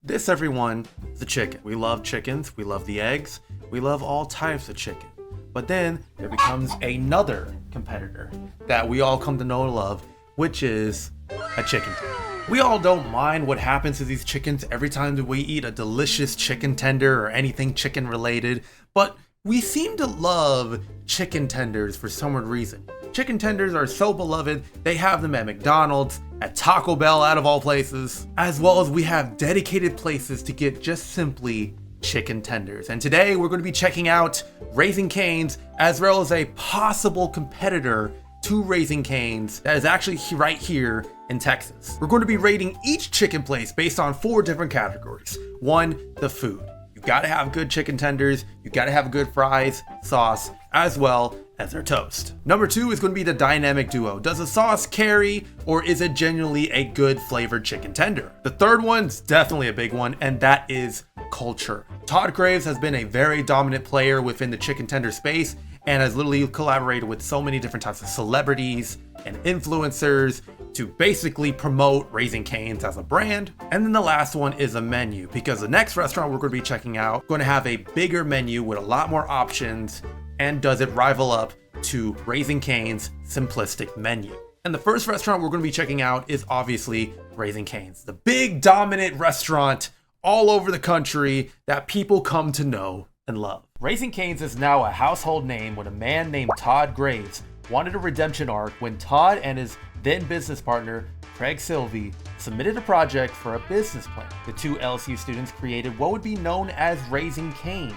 This, everyone, is the chicken. We love chickens, we love the eggs, we love all types of chicken. But then there becomes another competitor that we all come to know and love, which is a chicken tender. We all don't mind what happens to these chickens every time that we eat a delicious chicken tender or anything chicken related, but we seem to love chicken tenders for some weird reason. Chicken tenders are so beloved, they have them at McDonald's, at Taco Bell out of all places, as well as we have dedicated places to get just simply chicken tenders. And today we're going to be checking out Raising Cane's, as well as a possible competitor to Raising Cane's that is actually right here in Texas. We're going to be rating each chicken place based on 4 different categories. 1, the food. You gotta have good chicken tenders, you gotta have good fries, sauce, as well as their toast. Number 2 is going to be the dynamic duo. Does the sauce carry, or is it genuinely a good flavored chicken tender? The third one's definitely a big one, and that is culture. Todd Graves has been a very dominant player within the chicken tender space and has literally collaborated with so many different types of celebrities and influencers to basically promote Raising Cane's as a brand. And then the last one is a menu, because the next restaurant we're going to be checking out going to have a bigger menu with a lot more options, and does it rival up to Raising Cane's simplistic menu? And the first restaurant we're going to be checking out is obviously Raising Cane's, the big dominant restaurant all over the country that people come to know and love. Raising Cane's is now a household name when a man named Todd Graves wanted a redemption arc when Todd and his then business partner, Craig Sylvie, submitted a project for a business plan. The 2 LSU students created what would be known as Raising Cane's.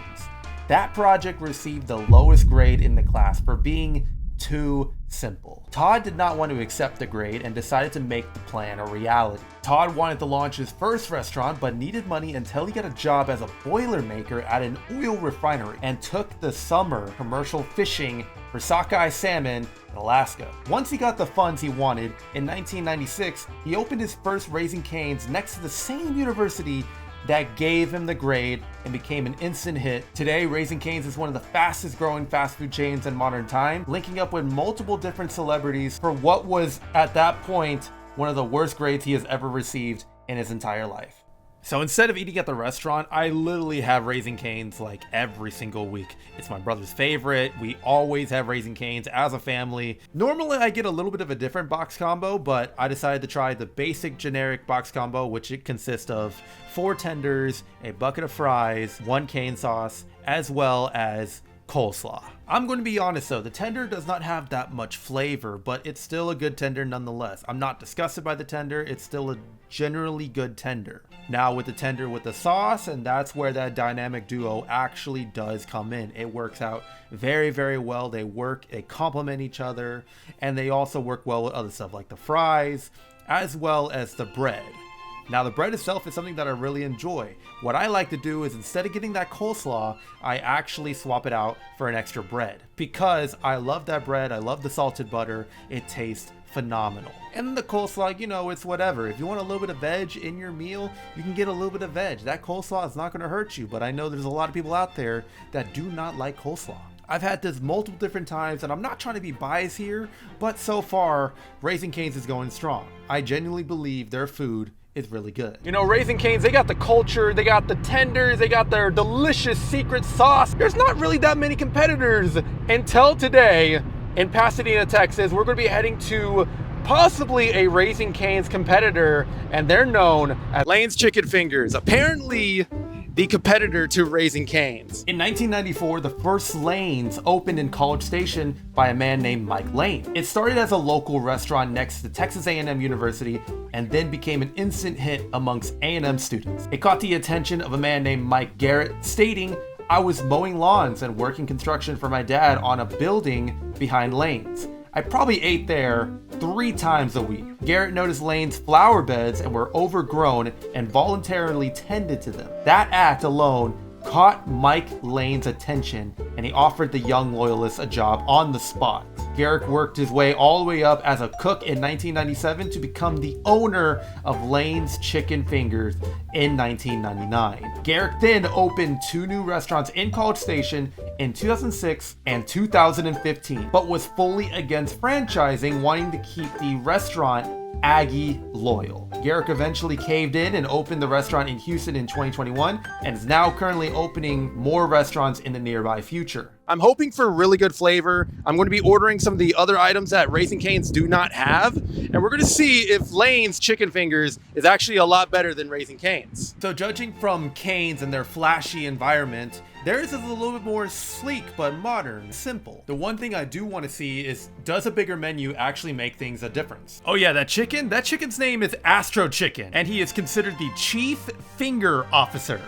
That project received the lowest grade in the class for being too simple. Todd did not want to accept the grade and decided to make the plan a reality. Todd wanted to launch his first restaurant but needed money until he got a job as a boilermaker at an oil refinery and took the summer commercial fishing for sockeye salmon in Alaska. Once he got the funds he wanted, in 1996, he opened his first Raising Cane's next to the same university that gave him the grade and became an instant hit. Today, Raising Cane's is one of the fastest growing fast food chains in modern time, linking up with multiple different celebrities for what was, at that point, one of the worst grades he has ever received in his entire life. So instead of eating at the restaurant, I literally have Raising Cane's like every single week. It's my brother's favorite. We always have Raising Cane's as a family. Normally I get a little bit of a different box combo, but I decided to try the basic generic box combo, which it consists of 4 tenders, a bucket of fries, 1 cane sauce, as well as coleslaw. I'm going to be honest though, the tender does not have that much flavor, but it's still a good tender nonetheless. I'm not disgusted by the tender, it's still a generally good tender. Now with the tender with the sauce, and that's where that dynamic duo actually does come in. It works out very, very well. They complement each other, and they also work well with other stuff like the fries, as well as the bread. Now the bread itself is something that I really enjoy. What I like to do is instead of getting that coleslaw, I actually swap it out for an extra bread. Because I love that bread, I love the salted butter, it tastes phenomenal. And the coleslaw, you know, it's whatever. If you want a little bit of veg in your meal, you can get a little bit of veg. That coleslaw is not going to hurt you, but I know there's a lot of people out there that do not like coleslaw. I've had this multiple different times, and I'm not trying to be biased here, but so far, Raising Cane's is going strong. I genuinely believe their food is really good. You know, Raising Cane's, they got the culture, they got the tenders, they got their delicious secret sauce. There's not really that many competitors until today in Pasadena, Texas. We're going to be heading to possibly a Raising Cane's competitor, and they're known as Lane's Chicken Fingers. Apparently the competitor to Raising Cane's. In 1994, the first Lane's opened in College Station by a man named Mike Lane. It started as a local restaurant next to Texas A&M University and then became an instant hit amongst A&M students. It caught the attention of a man named Mike Garrett, stating, "I was mowing lawns and working construction for my dad on a building behind Lane's. I probably ate there 3 times a week." Garrett noticed Lane's flower beds and were overgrown and voluntarily tended to them. That act alone caught Mike Lane's attention, and he offered the young loyalist a job on the spot. Garrett worked his way all the way up as a cook in 1997 to become the owner of Lane's Chicken Fingers in 1999. Garrett then opened 2 new restaurants in College Station in 2006 and 2015, but was fully against franchising, wanting to keep the restaurant Aggie loyal. Garrick eventually caved in and opened the restaurant in Houston in 2021 and is now currently opening more restaurants in the nearby future. I'm hoping for really good flavor. I'm going to be ordering some of the other items that Raising Cane's do not have, and we're going to see if Lane's chicken fingers is actually a lot better than Raising Cane's. So judging from Cane's and their flashy environment, theirs is a little bit more sleek but modern, simple. The one thing I do want to see is, does a bigger menu actually make things a difference? Oh yeah, that chicken's name is Astro Chicken, and he is considered the Chief Finger Officer.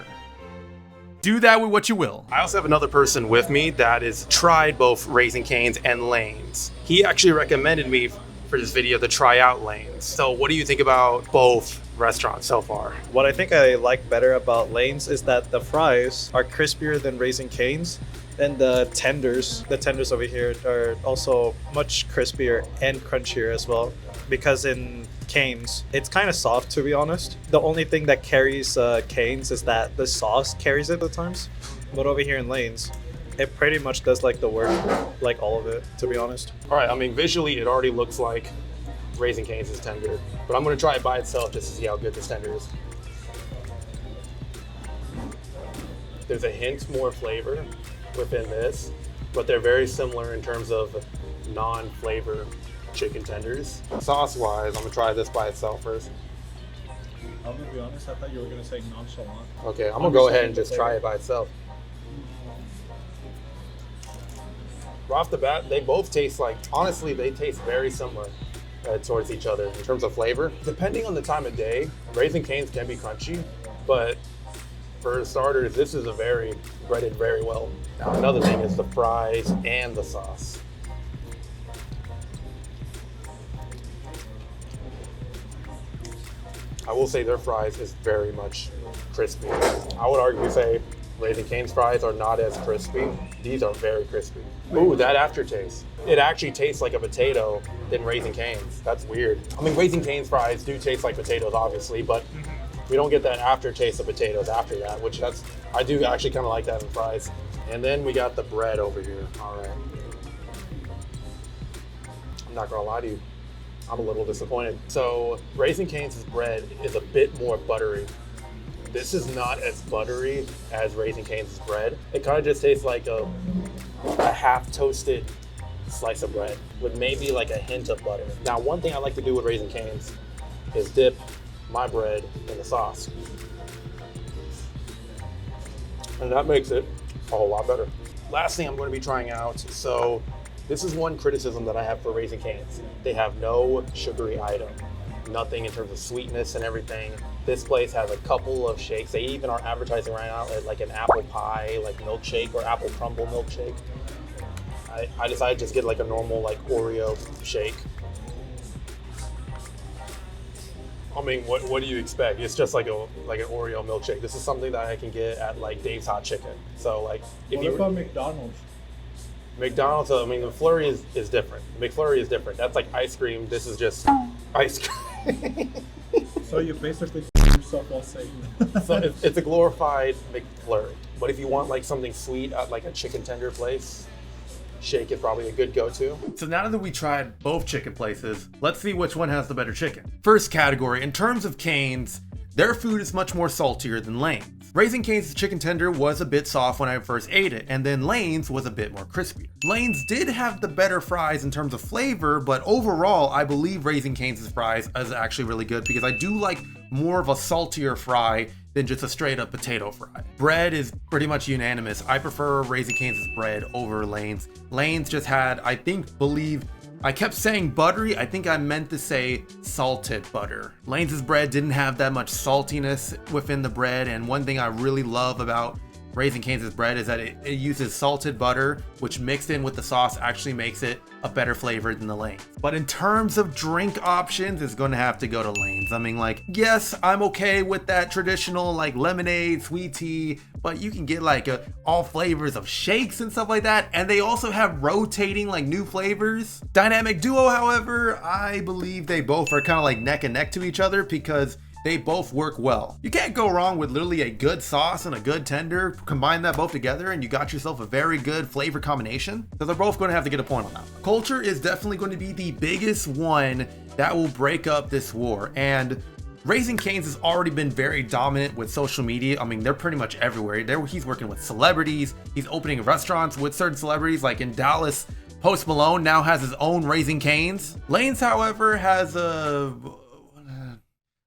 Do that with what you will. I also have another person with me that has tried both Raising Cane's and Lane's. He actually recommended me for this video to try out Lane's. So what do you think about both restaurants so far? What I think I like better about Lane's is that the fries are crispier than Raising Cane's, and the tenders over here are also much crispier and crunchier as well. Because in Cane's, it's kind of soft, to be honest. The only thing that carries Cane's is that the sauce carries it at times. But over here in Lane's, it pretty much does like the work, like all of it, to be honest. All right, I mean, visually it already looks like Raising Cane's is tender, but I'm gonna try it by itself just to see how good this tender is. There's a hint more flavor within this, but they're very similar in terms of non-flavor chicken tenders. Sauce-wise, I'm gonna try this by itself first. I'm gonna be honest, I thought you were gonna say nonchalant. Okay, I'm gonna go ahead and just try it by itself. Right off the bat, they both taste like, honestly, they taste very similar towards each other in terms of flavor. Depending on the time of day, Raising Cane's can be crunchy, but for starters, this is breaded very well. Now, another thing is the fries and the sauce. I will say their fries is very much crispy. I would argue say Raising Cane's fries are not as crispy. These are very crispy. Ooh, that aftertaste. It actually tastes like a potato than Raising Cane's. That's weird. I mean, Raising Cane's fries do taste like potatoes, obviously, but we don't get that aftertaste of potatoes after that, which I do actually kind of like that in fries. And then we got the bread over here. All right. I'm not gonna lie to you. I'm a little disappointed. So Raising Cane's bread is a bit more buttery. This is not as buttery as Raising Cane's bread. It kind of just tastes like a half toasted slice of bread with maybe like a hint of butter. Now, one thing I like to do with Raising Cane's is dip my bread in the sauce. And that makes it a whole lot better. Last thing I'm going to be trying out, so this is one criticism that I have for Raising Cane's. They have no sugary item, nothing in terms of sweetness and everything. This place has a couple of shakes. They even are advertising right now like an apple pie, like milkshake, or apple crumble milkshake. I decided to just get like a normal like Oreo shake. I mean, what do you expect? It's just like an Oreo milkshake. This is something that I can get at like Dave's Hot Chicken. So like, What about McDonald's? McDonald's, I mean, the McFlurry is different. McFlurry is different. That's like ice cream. This is just ice cream. So you basically f***ed yourself while saying that. So it's a glorified McFlurry. But if you want like something sweet at like a chicken tender place, shake is probably a good go-to. So now that we tried both chicken places, let's see which one has the better chicken. First category, in terms of Cane's, their food is much more saltier than Lane's. Raising Cane's chicken tender was a bit soft when I first ate it, and then Lane's was a bit more crispy. Lane's did have the better fries in terms of flavor, but overall, I believe Raising Cane's fries is actually really good because I do like more of a saltier fry than just a straight up potato fry. Bread is pretty much unanimous. I prefer Raising Cane's bread over Lane's. Lane's just had, I kept saying buttery, I think I meant to say salted butter. Lane's bread didn't have that much saltiness within the bread, and one thing I really love about Raising Cane's bread is that it uses salted butter, which mixed in with the sauce actually makes it a better flavor than the Lane's. But in terms of drink options, it's gonna have to go to Lane's. I mean, like, yes, I'm okay with that traditional like lemonade, sweet tea, but you can get like all flavors of shakes and stuff like that. And they also have rotating like new flavors. Dynamic Duo, however, I believe they both are kind of like neck and neck to each other because they both work well. You can't go wrong with literally a good sauce and a good tender. Combine that both together and you got yourself a very good flavor combination. So they're both going to have to get a point on that. Culture is definitely going to be the biggest one that will break up this war. And Raising Cane's has already been very dominant with social media. I mean, they're pretty much everywhere. He's working with celebrities. He's opening restaurants with certain celebrities. Like in Dallas, Post Malone now has his own Raising Cane's. Layne's, however, has a,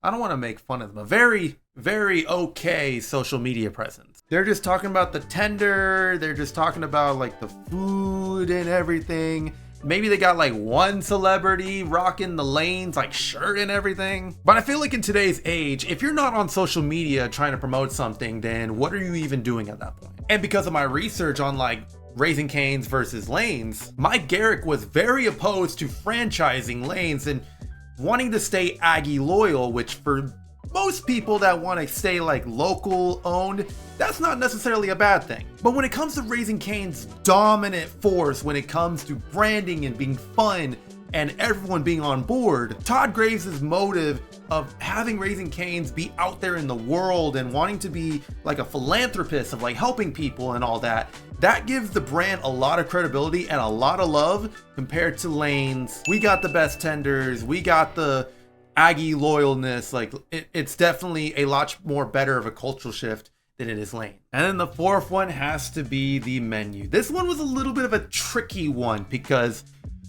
I don't want to make fun of them, a very, very okay social media presence. They're just talking about the tender. They're just talking about like the food and everything. Maybe they got like one celebrity rocking the Layne's like shirt and everything. But I feel like in today's age, if you're not on social media trying to promote something, then what are you even doing at that point? And because of my research on like Raising Cane's versus Layne's, Mike Garrick was very opposed to franchising Layne's and wanting to stay Aggie loyal, which for most people that want to stay like local owned, that's not necessarily a bad thing. But when it comes to Raising Cane's dominant force, when it comes to branding and being fun and everyone being on board, Todd Graves' motive of having Raising Cane's be out there in the world and wanting to be like a philanthropist of like helping people and all that, that gives the brand a lot of credibility and a lot of love compared to Layne's. We got the best tenders, we got the Aggie loyalness. Like it's definitely a lot more better of a cultural shift than it is Layne. And then the fourth one has to be the menu. This one was a little bit of a tricky one because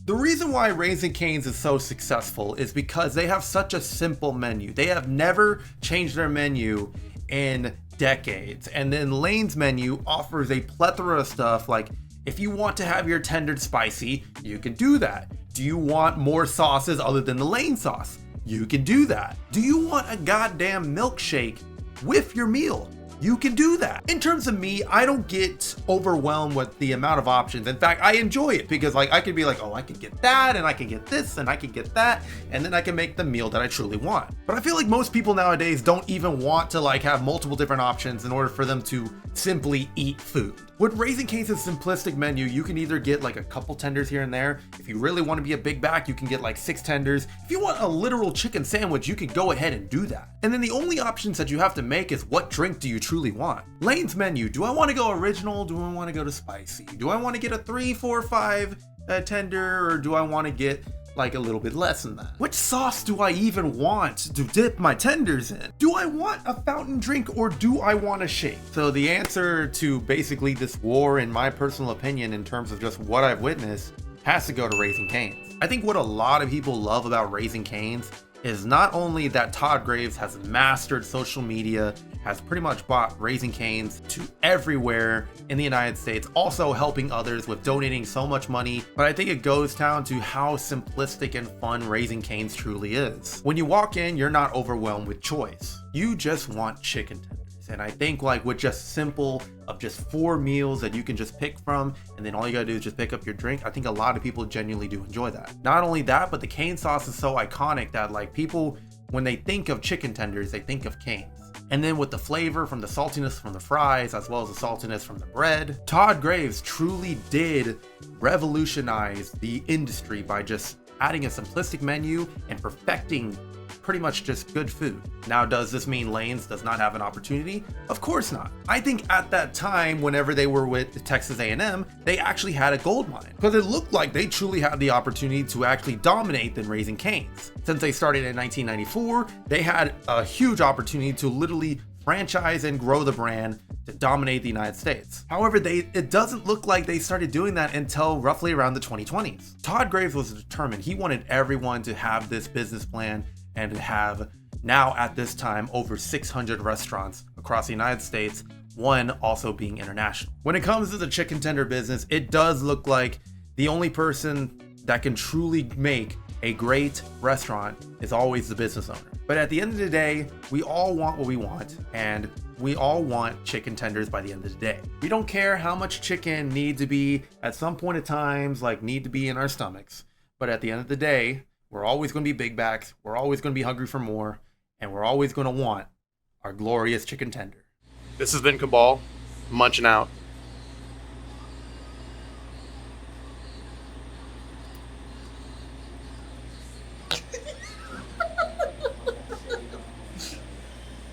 the reason why Raising Cane's is so successful is because they have such a simple menu. They have never changed their menu in decades. And then Layne's menu offers a plethora of stuff. Like if you want to have your tenders spicy, you can do that. Do you want more sauces other than the Layne sauce? You can do that. Do you want a goddamn milkshake with your meal? You can do that. In terms of me, I don't get overwhelmed with the amount of options. In fact, I enjoy it because like I could be like, oh, I could get that and I can get this and I can get that, and then I can make the meal that I truly want. But I feel like most people nowadays don't even want to like have multiple different options in order for them to simply eat food. With Raising Cane's simplistic menu, you can either get like a couple tenders here and there. If you really want to be a big back, you can get like 6 tenders. If you want a literal chicken sandwich, you can go ahead and do that. And then the only options that you have to make is what drink do you truly want? Layne's menu, do I want to go original? Do I want to go to spicy? Do I want to get a 3, 4, 5 tender, or do I want to get like a little bit less than that? Which sauce do I even want to dip my tenders in? Do I want a fountain drink or do I want a shake? So the answer to basically this war, in my personal opinion, in terms of just what I've witnessed, has to go to Raising Cane's. I think what a lot of people love about Raising Cane's is not only that Todd Graves has mastered social media, has pretty much brought Raising Cane's to everywhere in the United States, also helping others with donating so much money, but I think it goes down to how simplistic and fun Raising Cane's truly is. When you walk in, you're not overwhelmed with choice. You just want chicken tenders. And I think like with just simple of just 4 meals that you can just pick from, and then all you gotta do is just pick up your drink, I think a lot of people genuinely do enjoy that. Not only that, but the Cane sauce is so iconic that like people, when they think of chicken tenders, they think of Cane's. And then with the flavor from the saltiness from the fries, as well as the saltiness from the bread, Todd Graves truly did revolutionize the industry by just adding a simplistic menu and perfecting pretty much just good food. Now, does this mean Layne's does not have an opportunity? Of course not. I think at that time, whenever they were with Texas A&M, they actually had a gold mine because it looked like they truly had the opportunity to actually dominate than Raising Cane's. Since they started in 1994, they had a huge opportunity to literally franchise and grow the brand to dominate the United States. However, it doesn't look like they started doing that until roughly around the 2020s. Todd Graves was determined. He wanted everyone to have this business plan and have now at this time over 600 restaurants across the United States, one also being international. When it comes to the chicken tender business, it does look like the only person that can truly make a great restaurant is always the business owner. But at the end of the day, we all want what we want, and we all want chicken tenders by the end of the day. We don't care how much chicken need to be at some point of times, like need to be in our stomachs. But at the end of the day, we're always going to be big backs, we're always going to be hungry for more, and we're always going to want our glorious chicken tender. This has been Cabal, munching out.